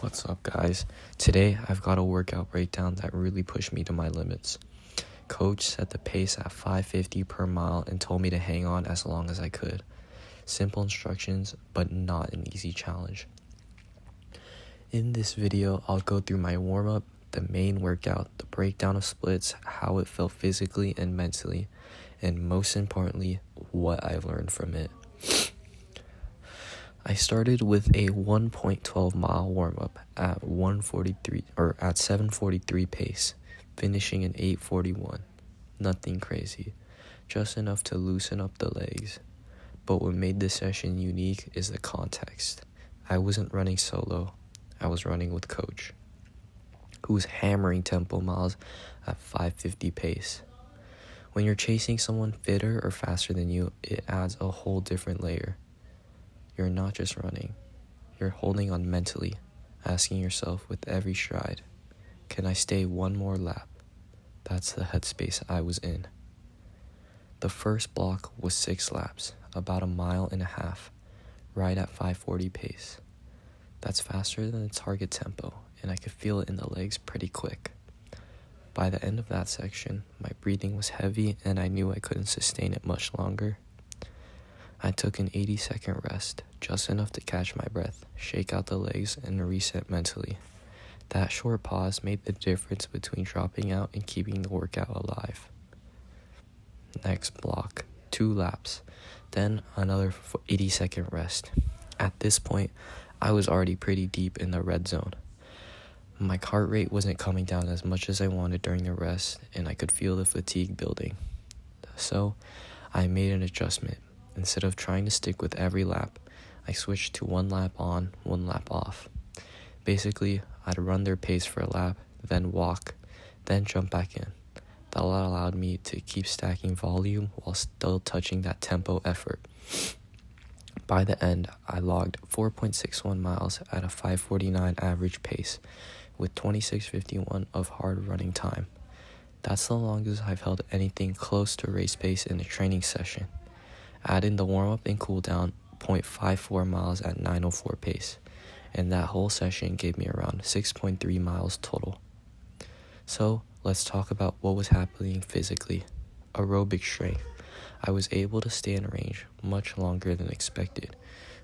What's up, guys? Today I've got a workout breakdown that really pushed me to my limits. Coach set the pace at 550 per mile and told me to hang on as long as I could. Simple instructions, but not an easy challenge. In this video, I'll go through my warm-up, the main workout, the breakdown of splits, how it felt physically and mentally, and most importantly, what I've learned from it. I started with a 1.12 mile warm-up at 7:43 pace, finishing in 8:41. Nothing crazy, just enough to loosen up the legs. But what made this session unique is the context. I wasn't running solo, I was running with Coach, who was hammering tempo miles at 550 pace. When you're chasing someone fitter or faster than you, it adds a whole different layer. You're not just running, you're holding on mentally, asking yourself with every stride, can I stay one more lap? That's the headspace I was in. The first block was 6 laps, about 1.5 miles, right at 540 pace. That's faster than the target tempo, and I could feel it in the legs pretty quick. By the end of that section, my breathing was heavy and I knew I couldn't sustain it much longer. I took an 80-second rest, just enough to catch my breath, shake out the legs, and reset mentally. That short pause made the difference between dropping out and keeping the workout alive. Next block, 2 laps, then another 80-second rest. At this point, I was already pretty deep in the red zone. My heart rate wasn't coming down as much as I wanted during the rest, and I could feel the fatigue building. So, I made an adjustment. Instead of trying to stick with every lap, I switched to 1 lap on, 1 lap off. Basically, I'd run their pace for a lap, then walk, then jump back in. That allowed me to keep stacking volume while still touching that tempo effort. By the end, I logged 4.61 miles at a 5:49 average pace with 26:51 of hard running time. That's the longest I've held anything close to race pace in a training session. Add in the warm-up and cool-down, 0.54 miles at 9:04 pace, and that whole session gave me around 6.3 miles total. So, let's talk about what was happening physically. Aerobic strength. I was able to stay in range much longer than expected,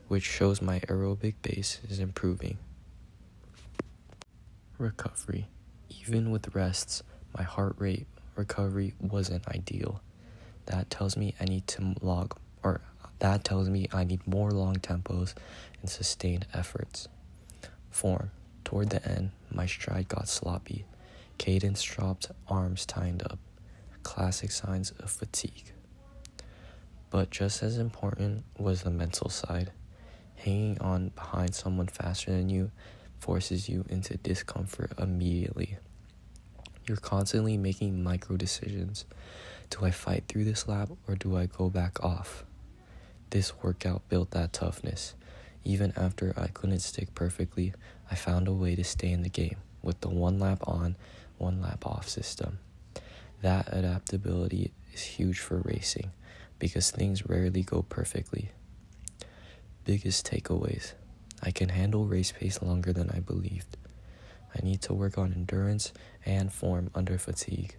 which shows my aerobic base is improving. Recovery. Even with rests, my heart rate recovery wasn't ideal. That tells me I need more long tempos and sustained efforts. Form. Toward the end, my stride got sloppy. Cadence dropped, arms tightened up. Classic signs of fatigue. But just as important was the mental side. Hanging on behind someone faster than you forces you into discomfort immediately. You're constantly making micro decisions. Do I fight through this lap or do I go back off? This workout built that toughness. Even after I couldn't stick perfectly, I found a way to stay in the game with the 1 lap on, 1 lap off system. That adaptability is huge for racing because things rarely go perfectly. Biggest takeaways. I can handle race pace longer than I believed. I need to work on endurance and form under fatigue.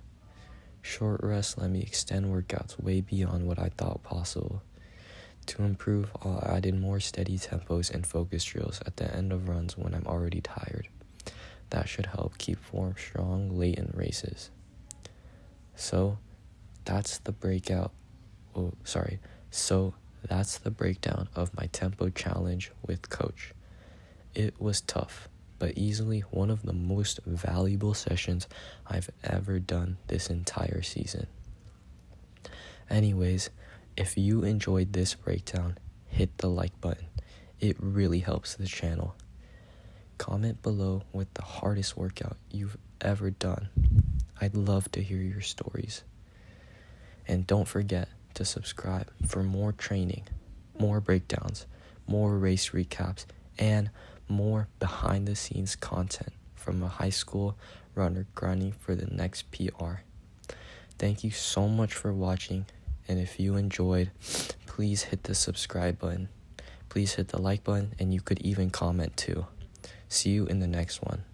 Short rests let me extend workouts way beyond what I thought possible. To improve, I'll add in more steady tempos and focus drills at the end of runs when I'm already tired. That should help keep form strong late in races. So, that's the breakdown of my tempo challenge with Coach. It was tough, but easily one of the most valuable sessions I've ever done this entire season. Anyways, if you enjoyed this breakdown, hit the like button. It really helps the channel. Comment below with the hardest workout you've ever done. I'd love to hear your stories. And don't forget to subscribe for more training, more breakdowns, more race recaps, and more behind-the-scenes content from a high school runner grinding for the next PR. Thank you so much for watching, and if you enjoyed, please hit the subscribe button. Please hit the like button, and you could even comment too. See you in the next one.